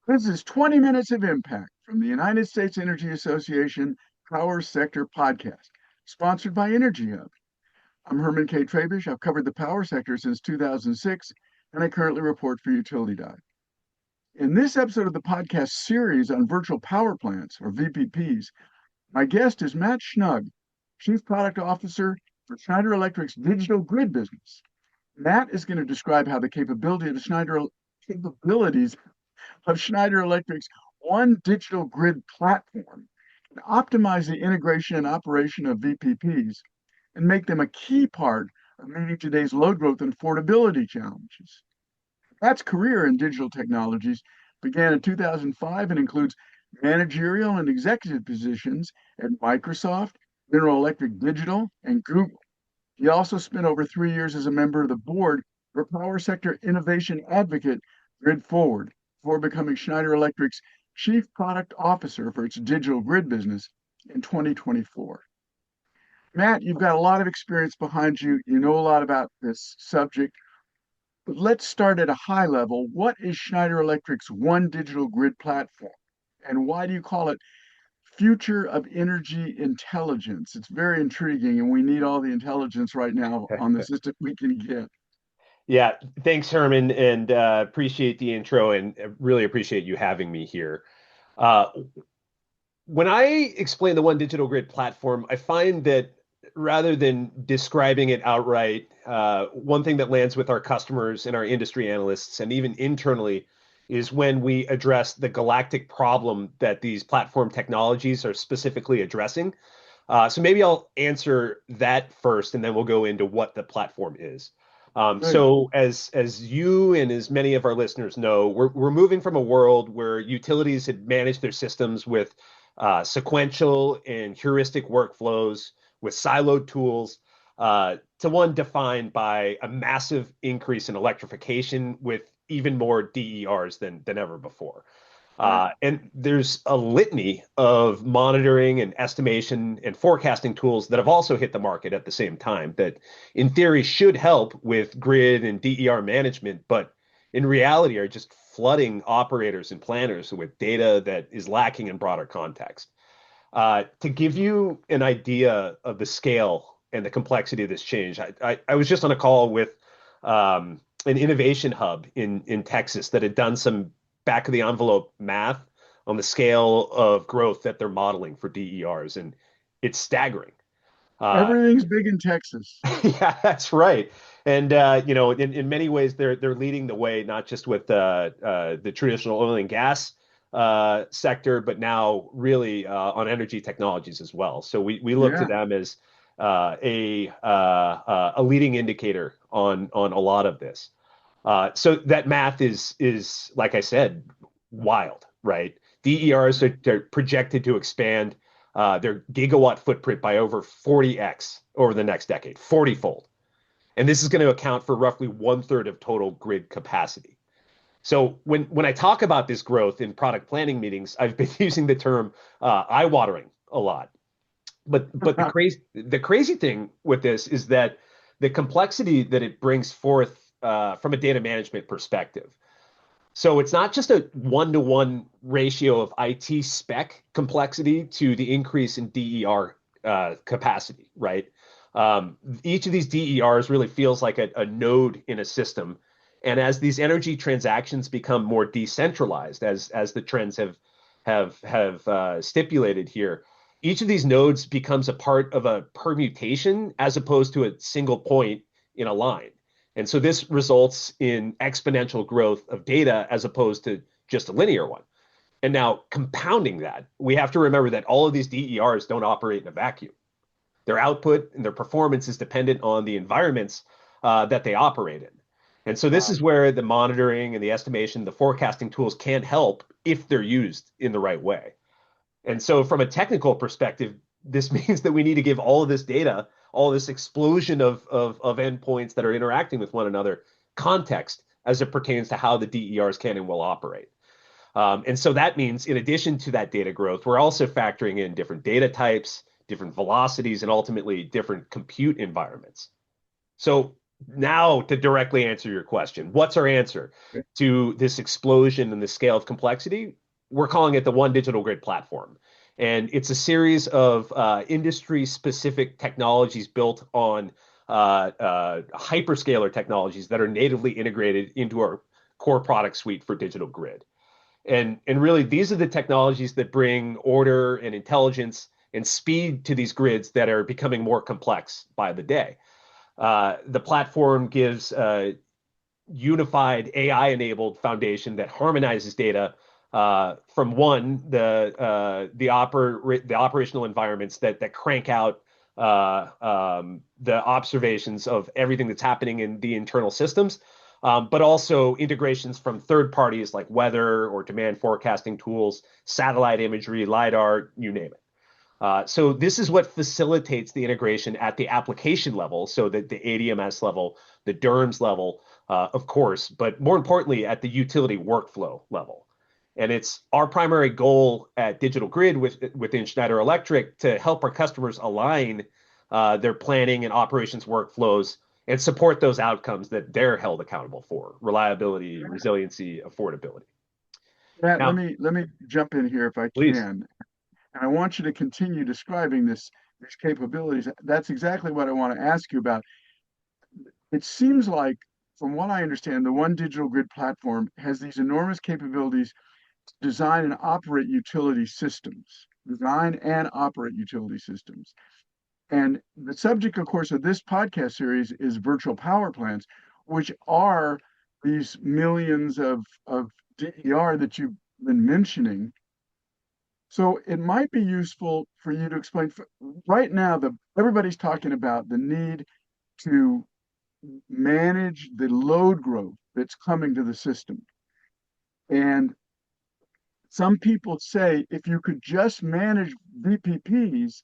This is 20 Minutes of Impact from the United States Energy Association Power Sector Podcast, sponsored by Energy Hub. I'm Herman K. Trabish. I've covered the power sector since 2006, and I currently report for Utility Dive. In this episode of the podcast series on virtual power plants, or VPPs, my guest is Matt Schnugg, Chief Product Officer for Schneider Electric's digital grid business. Matt is going to describe how the capabilities of Schneider Electric's one digital grid platform can optimize the integration and operation of VPPs and make them a key part of meeting today's load growth and affordability challenges. Matt's career in digital technologies began in 2005 and includes managerial and executive positions at Microsoft, General Electric Digital, and Google. He also spent over 3 years as a member of the board for Power Sector Innovation Advocate Grid Forward before becoming Schneider Electric's Chief Product Officer for its digital grid business in 2024. Matt, you've got a lot of experience behind you. You know a lot about this subject, but let's start at a high level. What is Schneider Electric's one digital grid platform? And why do you call it Future of Energy Intelligence? It's very intriguing, and we need all the intelligence right now on the system we can get. Yeah, thanks, Herman, and appreciate the intro and really appreciate you having me here. Uh, when I explain the One Digital Grid platform, I find that rather than describing it outright, one thing that lands with our customers and our industry analysts and even internally is when we address the galactic problem that these platform technologies are specifically addressing. So maybe I'll answer that first, and then we'll go into what the platform is. Good. So as you and as many of our listeners know, we're moving from a world where utilities had managed their systems with sequential and heuristic workflows with siloed tools to one defined by a massive increase in electrification with even more DERs than ever before. Right. And there's a litany of monitoring and estimation and forecasting tools that have also hit the market at the same time that, in theory, should help with grid and DER management, but in reality are just flooding operators and planners with data that is lacking in broader context. To give you an idea of the scale and the complexity of this change, I was just on a call with an innovation hub in Texas that had done some back of the envelope math on the scale of growth that they're modeling for DERs, and it's staggering. Uh, Everything's big in Texas. yeah, that's right. And in many ways, they're leading the way, not just with the traditional oil and gas sector, but now really on energy technologies as well. So we look to Yeah. them as a leading indicator on a lot of this. So that math is like I said, wild, right? DERs are projected to expand their gigawatt footprint by over 40x over the next decade, 40-fold. And this is going to account for roughly one-third of total grid capacity. So when I talk about this growth in product planning meetings, I've been using the term eye-watering a lot. But the crazy thing with this is that the complexity that it brings forth from a data management perspective. So it's not just a one-to-one ratio of IT spec complexity to the increase in DER capacity, right? Each of these DERs really feels like a node in a system. And as these energy transactions become more decentralized, as the trends have stipulated here, each of these nodes becomes a part of a permutation as opposed to a single point in a line. And so this results in exponential growth of data as opposed to just a linear one. And now compounding that, we have to remember that all of these DERs don't operate in a vacuum. Their output and their performance is dependent on the environments that they operate in. And so this Wow. is where the monitoring and the estimation, the forecasting tools can help if they're used in the right way. And so from a technical perspective, this means that we need to give all of this data, all this explosion of endpoints that are interacting with one another, context as it pertains to how the DERs can and will operate. And so that means, in addition to that data growth, we're also factoring in different data types, different velocities, and ultimately different compute environments. So Now, to directly answer your question, what's our answer to this explosion in the scale of complexity? We're calling it the One Digital Grid platform. And it's a series of industry-specific technologies built on hyperscaler technologies that are natively integrated into our core product suite for digital grid. And really, these are the technologies that bring order and intelligence and speed to these grids that are becoming more complex by the day. The platform gives a unified AI-enabled foundation that harmonizes data from the operational environments that crank out the observations of everything that's happening in the internal systems, but also integrations from third parties like weather or demand forecasting tools, satellite imagery, LiDAR, you name it. So this is what facilitates the integration at the application level, so that the ADMS level, the DERMS level, of course, but more importantly, at the utility workflow level. And it's our primary goal at Digital Grid within Schneider Electric to help our customers align their planning and operations workflows and support those outcomes that they're held accountable for: reliability, resiliency, affordability. Matt, Now, let me jump in here if I please. can. And I want you to continue describing these capabilities. That's exactly what I want to ask you about. It seems like, from what I understand, the One Digital Grid platform has these enormous capabilities to design and operate utility systems, design and operate utility systems. And the subject, of course, of this podcast series is virtual power plants, which are these millions of DER that you've been mentioning. So it might be useful for you to explain. Right now, everybody's talking about the need to manage the load growth that's coming to the system. And some people say if you could just manage VPPs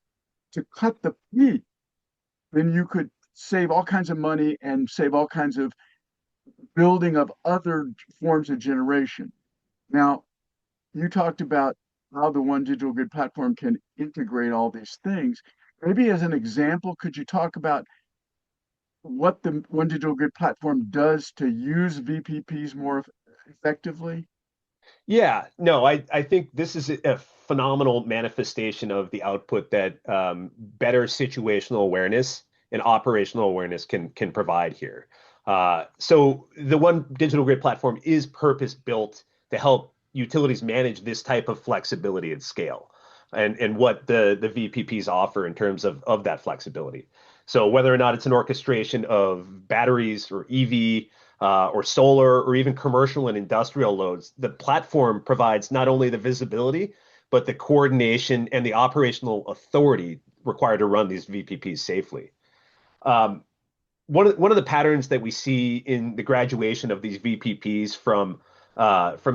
to cut the peak, then you could save all kinds of money and save all kinds of building of other forms of generation. Now, you talked about how the One Digital Grid platform can integrate all these things. Maybe as an example, could you talk about what the One Digital Grid platform does to use VPPs more effectively? Yeah, no, I think this is a phenomenal manifestation of the output that better situational awareness and operational awareness can provide here. So the One Digital Grid platform is purpose built to help utilities manage this type of flexibility at scale, and what the VPPs offer in terms of that flexibility. So whether or not it's an orchestration of batteries or EV, or solar, or even commercial and industrial loads, the platform provides not only the visibility, but the coordination and the operational authority required to run these VPPs safely. Um, one of the patterns that we see in the graduation of these VPPs from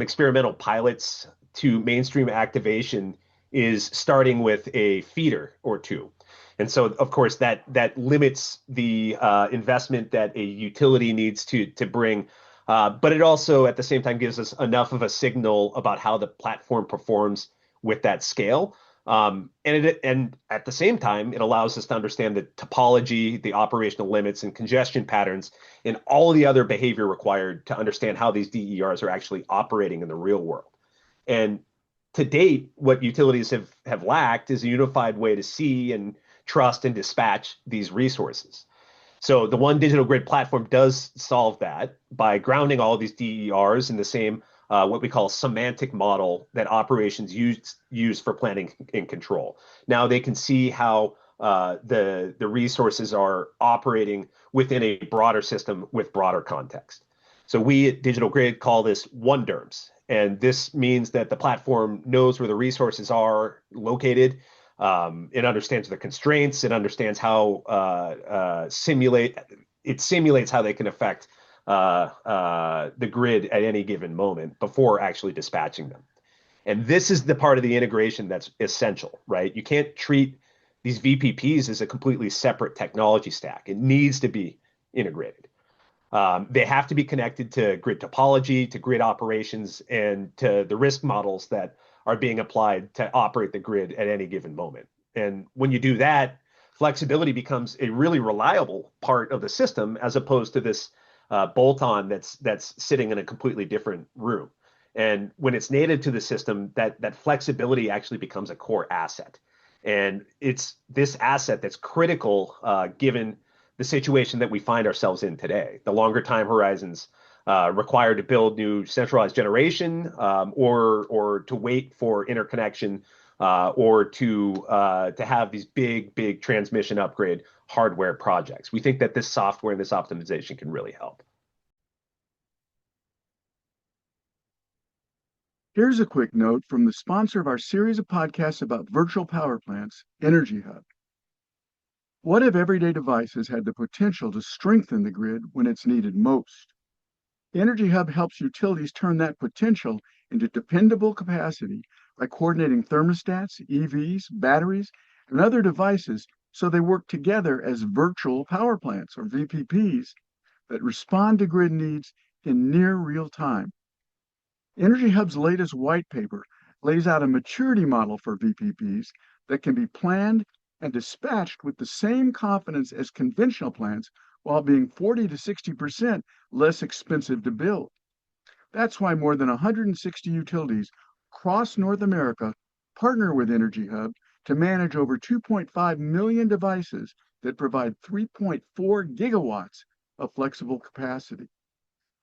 experimental pilots to mainstream activation is starting with a feeder or two. And so, of course, that limits the investment that a utility needs to bring, but it also, at the same time, gives us enough of a signal about how the platform performs with that scale. And at the same time, it allows us to understand the topology, the operational limits, and congestion patterns, and all the other behavior required to understand how these DERs are actually operating in the real world. And to date, what utilities have lacked is a unified way to see and trust and dispatch these resources. So the One Digital Grid platform does solve that by grounding all of these DERs in the same what we call semantic model that operations use for planning and control. Now they can see how the resources are operating within a broader system with broader context. So we at Digital Grid call this one DERMS, and this means that the platform knows where the resources are located. It understands the constraints. It understands how it simulates how they can affect the grid at any given moment before actually dispatching them. And this is the part of the integration that's essential, right? You can't treat these VPPs as a completely separate technology stack. It needs to be integrated. They have to be connected to grid topology, to grid operations, and to the risk models that are being applied to operate the grid at any given moment. And when you do that, flexibility becomes a really reliable part of the system as opposed to this bolt-on that's sitting in a completely different room. And when it's native to the system, that flexibility actually becomes a core asset. And it's this asset that's critical given the situation that we find ourselves in today. The longer time horizons required to build new centralized generation, or to wait for interconnection, or to have these big transmission upgrade hardware projects. We think that this software and this optimization can really help. Here's a quick note from the sponsor of our series of podcasts about virtual power plants, Energy Hub. What if everyday devices had the potential to strengthen the grid when it's needed most? Energy Hub helps utilities turn that potential into dependable capacity by coordinating thermostats, EVs, batteries, and other devices so they work together as virtual power plants, or VPPs, that respond to grid needs in near real time. Energy Hub's latest white paper lays out a maturity model for VPPs that can be planned and dispatched with the same confidence as conventional plants while being 40 to 60% less expensive to build. That's why more than 160 utilities across North America partner with Energy Hub to manage over 2.5 million devices that provide 3.4 gigawatts of flexible capacity.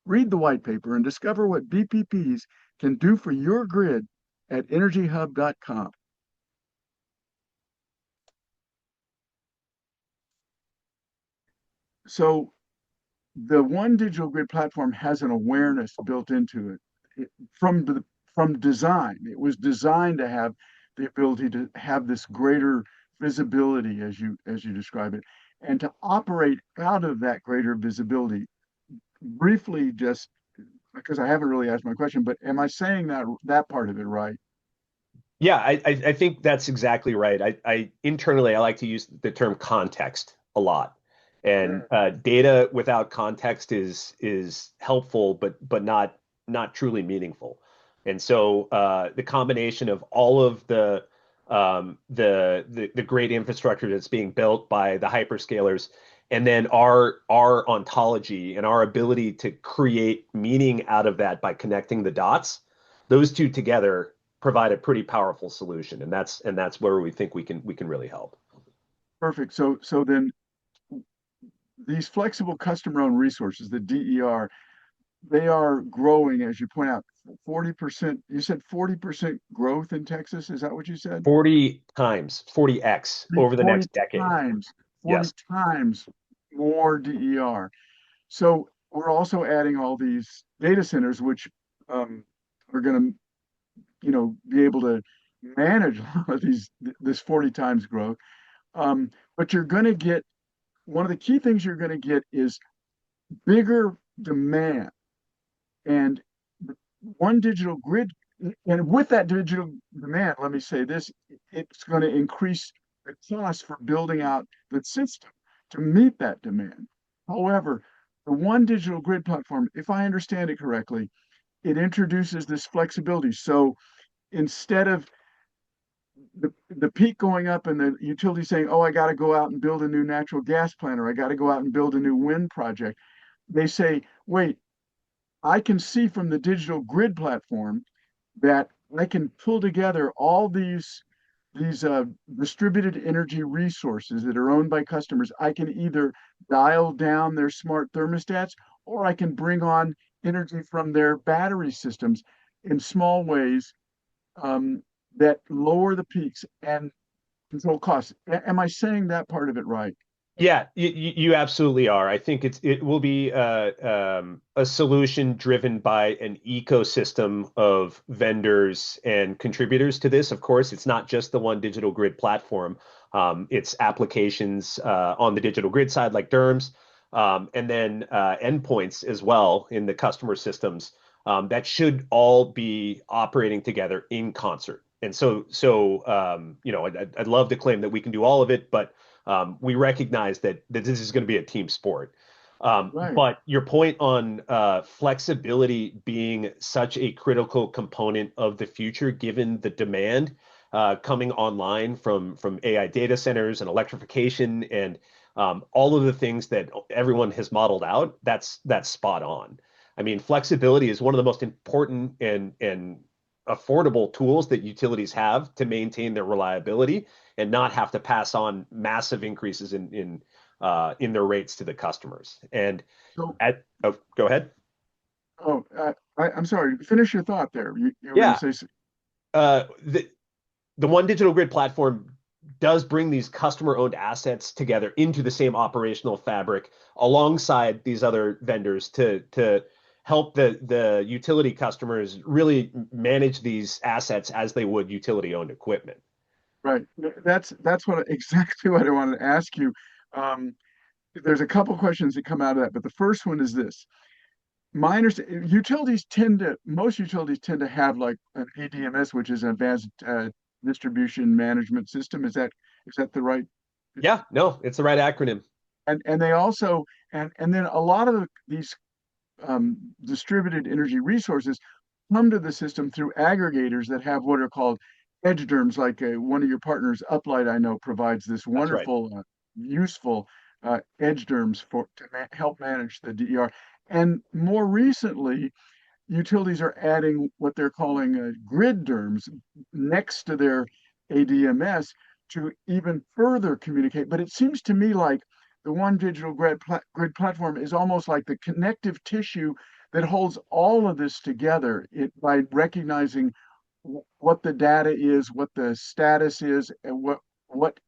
Read the white paper and discover what VPPs can do for your grid at energyhub.com. So the One Digital Grid platform has an awareness built into from design. It was designed to have the ability to have this greater visibility, as you describe it, and to operate out of that greater visibility. Briefly, just because I haven't really asked my question, but am I saying that part of it right? Yeah, I think that's exactly right. I internally I like to use the term context a lot, and Yeah. data without context is helpful, but not truly meaningful. And so the combination of all of the great infrastructure that's being built by the hyperscalers, and then our ontology and our ability to create meaning out of that by connecting the dots, those two together provide a pretty powerful solution, and that's where we think we can really help. Perfect. So then these flexible customer-owned resources, the DER, they are growing, as you point out, 40%. You said 40% growth in Texas. Is that what you said? 40 times, 40x over the 40 next decade. times, 40 Yes. times more DER. So we're also adding all these data centers, which are going to, be able to manage a lot of this 40 times growth. But you're going to get one of the key things you're going to get is bigger demand. And one digital grid, and with that digital demand, let me say this, it's going to increase the cost for building out the system to meet that demand. However, the one digital grid platform, if I understand it correctly, it introduces this flexibility. So instead of the peak going up and the utility saying, oh, I got to go out and build a new natural gas plant, or I got to go out and build a new wind project, they say, wait, I can see from the digital grid platform that I can pull together all these distributed energy resources that are owned by customers. I can either dial down their smart thermostats, or I can bring on energy from their battery systems in small ways, that lower the peaks and control costs. Am I saying that part of it right? Yeah, you absolutely are. I think it will be a solution driven by an ecosystem of vendors and contributors to this. Of course, it's not just the one digital grid platform. It's applications on the digital grid side like DERMS, and then endpoints as well in the customer systems that should all be operating together in concert. And I'd love to claim that we can do all of it, but we recognize that this is going to be a team sport. Right. But your point on flexibility being such a critical component of the future, given the demand, coming online from AI data centers and electrification and all of the things that everyone has modeled out, that's spot on. I mean, flexibility is one of the most important and affordable tools that utilities have to maintain their reliability and not have to pass on massive increases in their rates to the customers. And So, go ahead. I'm sorry. Finish your thought there. You were going Yeah. to say, Uh, the the One Digital Grid platform does bring these customer-owned assets together into the same operational fabric alongside these other vendors to help the utility customers really manage these assets as they would utility-owned equipment. right. That's what exactly what I wanted to ask you. Um, there's a couple questions that come out of that, but the first one is this. My understanding, most utilities tend to have like an ADMS, which is an advanced distribution management system. Is that the right? Yeah, no, it's the right acronym. And they also and then a lot of these distributed energy resources come to the system through aggregators that have what are called edge terms, like one of your partners, Uplight, I know, provides this That's right. wonderful, useful edge terms help manage the DER. And more recently, utilities are adding what they're calling grid terms next to their ADMS to even further communicate. But it seems to me like the One Digital Grid platform is almost like the connective tissue that holds all of this together by recognizing what the data is, what the status is, and what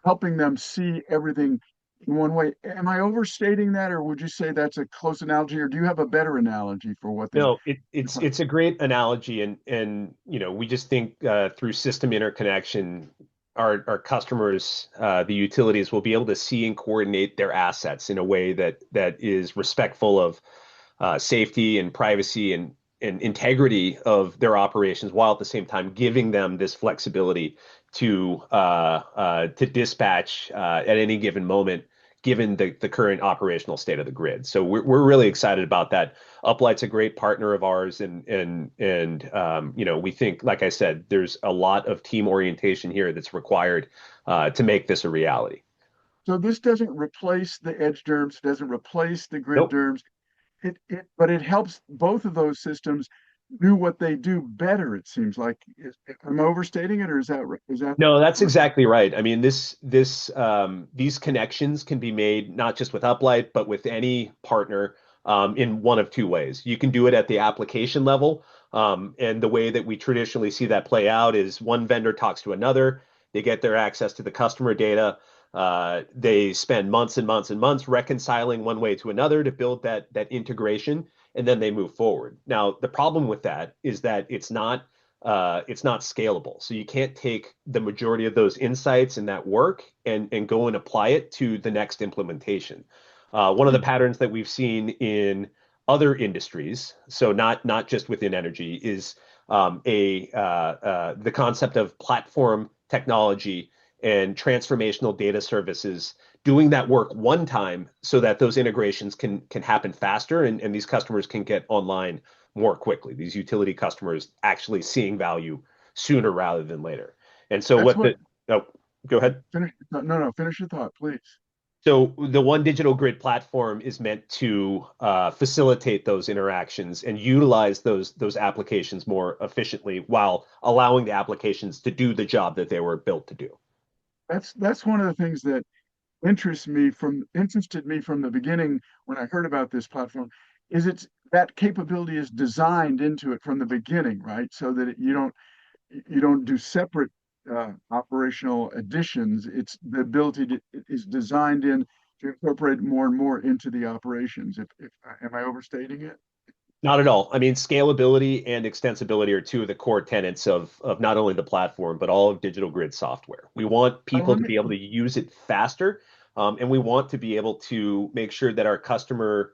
helping them see everything in one way. Am I overstating that, or would you say that's a close analogy, or do you have a better analogy for what the? No, it's a great analogy, and we just think through system interconnection, our customers, the utilities, will be able to see and coordinate their assets in a way that is respectful of safety and privacy and integrity of their operations, while at the same time giving them this flexibility to dispatch at any given moment, given the current operational state of the grid. So we're really excited about that. Uplight's a great partner of ours, and we think, like I said, there's a lot of team orientation here that's required to make this a reality. So this doesn't replace the edge derms, doesn't replace the grid Nope. derms. But it helps both of those systems do what they do better. It seems like. Am I overstating it, or is that No, that's exactly right. I mean, these connections can be made not just with Uplight, but with any partner in one of two ways. You can do it at the application level, and the way that we traditionally see that play out is one vendor talks to another, they get their access to the customer data, they spend months and months and months reconciling one way to another to build that integration, and then they move forward. Now, the problem with that is that it's not scalable. So you can't take the majority of those insights and that work and go and apply it to the next implementation. One of the patterns that we've seen in other industries, so not just within energy, is the concept of platform technology and transformational data services, doing that work one time so that those integrations can happen faster, and these customers can get online more quickly. These utility customers actually seeing value sooner rather than later. And so That's what what the oh, go ahead. finish no, finish your thought, please. So the One Digital Grid platform is meant to facilitate those interactions and utilize those applications more efficiently while allowing the applications to do the job that they were built to do. That's one of the things that interested me from the beginning when I heard about this platform, is it's that capability is designed into it from the beginning, right? So that you don't do separate operational additions. It's the ability is designed in to incorporate more and more into the operations. If am I overstating it? Not at all. I mean, scalability and extensibility are two of the core tenets of not only the platform, but all of digital grid software. We want people Let to me be able to use it faster, and we want to be able to make sure that our customer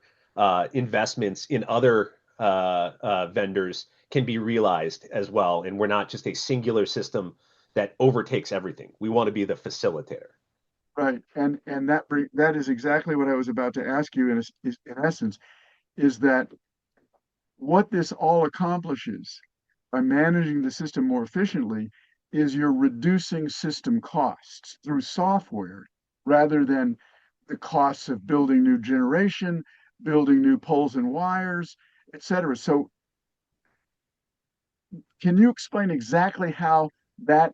investments in other vendors can be realized as well. And we're not just a singular system that overtakes everything. We want to be the facilitator. right, and that is exactly what I was about to ask you. In essence, is that what this all accomplishes by managing the system more efficiently is you're reducing system costs through software rather than the costs of building new generation, building new poles and wires, et cetera. So can you explain exactly how that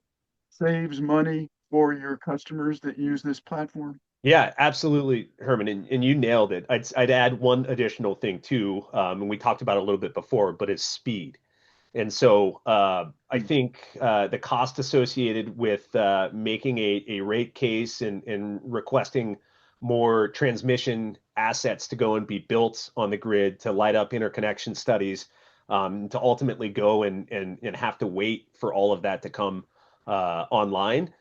saves money for your customers that use this platform? Yeah, absolutely, Herman, and you nailed it. I'd add one additional thing too, and we talked about it a little bit before, but it's speed. And so I Hmm. think the cost associated with making a rate case and requesting more transmission assets to go and be built on the grid to light up interconnection studies, to ultimately go and have to wait for all of that to come online,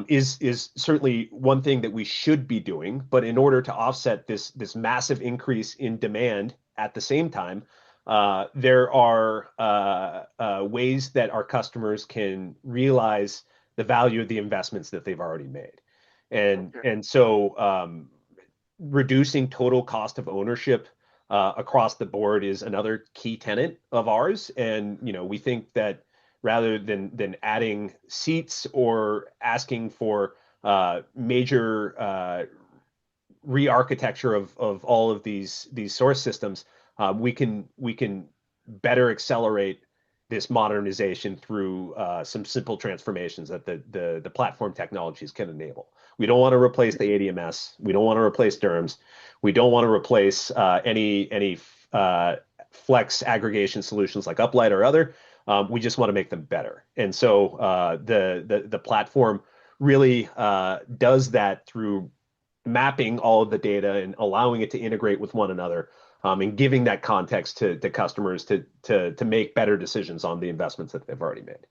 is certainly one thing that we should be doing. But in order to offset this massive increase in demand at the same time, there are ways that our customers can realize the value of the investments that they've already made. And Okay. and so reducing total cost of ownership across the board is another key tenet of ours. And we think that rather than adding seats or asking for major re-architecture of all of these source systems, we can better accelerate this modernization through some simple transformations that the platform technologies can enable. We don't want to replace the ADMS. We don't want to replace DERMS. We don't want to replace any flex aggregation solutions like Uplight or other. We just want to make them better. And so the platform really does that through mapping all of the data and allowing it to integrate with one another, and giving that context to customers to make better decisions on the investments that they've already made.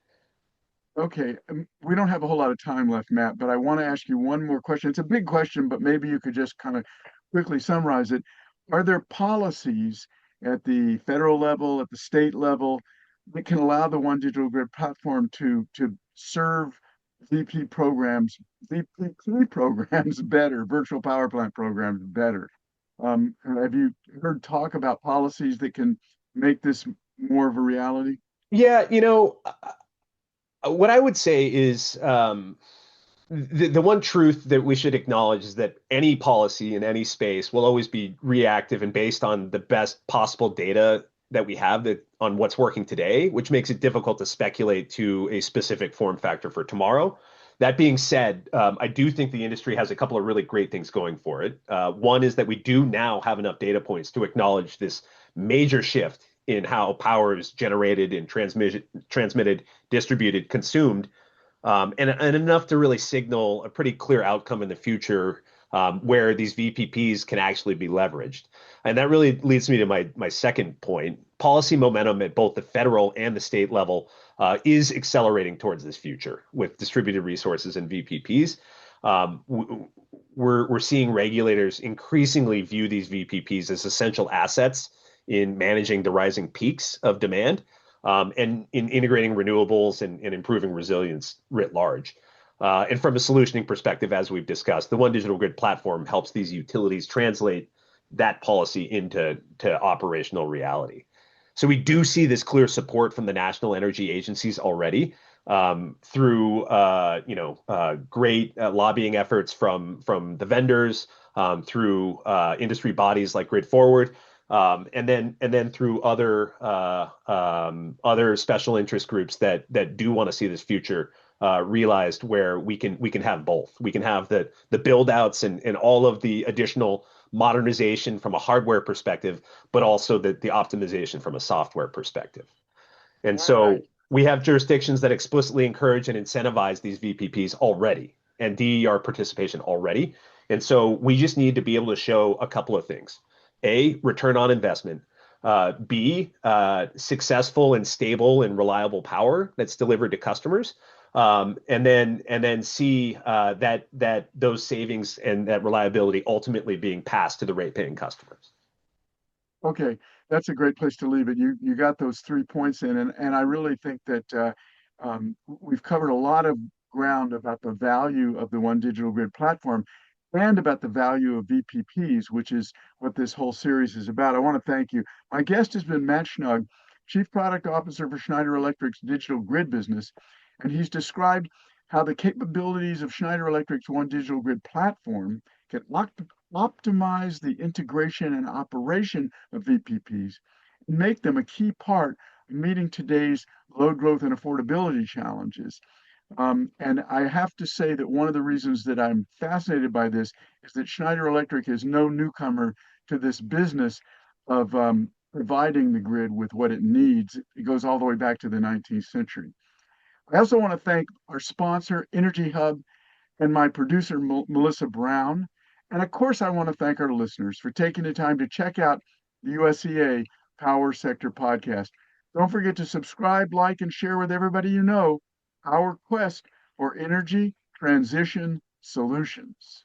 Okay, we don't have a whole lot of time left, Matt, but I want to ask you one more question. It's a big question, but maybe you could just kind of quickly summarize it. Are there policies at the federal level, at the state level, that can allow the One Digital Grid platform to serve VPP programs better, virtual power plant programs better? Have you heard talk about policies that can make this more of a reality? Yeah, what I would say is the one truth that we should acknowledge is that any policy in any space will always be reactive and based on the best possible data that we have on what's working today, which makes it difficult to speculate to a specific form factor for tomorrow. That being said, I do think the industry has a couple of really great things going for it. One is that we do now have enough data points to acknowledge this major shift in how power is generated and transmitted, distributed, consumed, and enough to really signal a pretty clear outcome in the future, where these VPPs can actually be leveraged. And that really leads me to my second point. Policy momentum at both the federal and the state level is accelerating towards this future with distributed resources and VPPs. We're seeing regulators increasingly view these VPPs as essential assets in managing the rising peaks of demand, and in integrating renewables and improving resilience writ large. And from a solutioning perspective, as we've discussed, the One Digital Grid platform helps these utilities translate that policy into operational reality. So we do see this clear support from the national energy agencies already, through great lobbying efforts from the vendors, through industry bodies like Grid Forward, and then through other special interest groups that do want to see this future realized, where we can have both. We can have the build outs and all of the additional modernization from a hardware perspective, but also the optimization from a software perspective. And All right. so we have jurisdictions that explicitly encourage and incentivize these VPPs already, and DER participation already. And so we just need to be able to show a couple of things. A, return on investment. B, successful and stable and reliable power that's delivered to customers. And then C, that those savings and that reliability ultimately being passed to the rate-paying customers. Okay, that's a great place to leave it. You got those 3 points in, and I really think that we've covered a lot of ground about the value of the One Digital Grid platform and about the value of VPPs, which is what this whole series is about. I want to thank you. My guest has been Matt Schnugg, Chief Product Officer for Schneider Electric's digital grid business. And he's described how the capabilities of Schneider Electric's One Digital Grid platform can optimize the integration and operation of VPPs and make them a key part of meeting today's load growth and affordability challenges. And I have to say that one of the reasons that I'm fascinated by this is that Schneider Electric is no newcomer to this business of providing the grid with what it needs. It goes all the way back to the 19th century. I also want to thank our sponsor, Energy Hub, and my producer, Melissa Brown. And of course, I want to thank our listeners for taking the time to check out the USEA Power Sector Podcast. Don't forget to subscribe, like, and share with everybody you know our quest for energy transition solutions.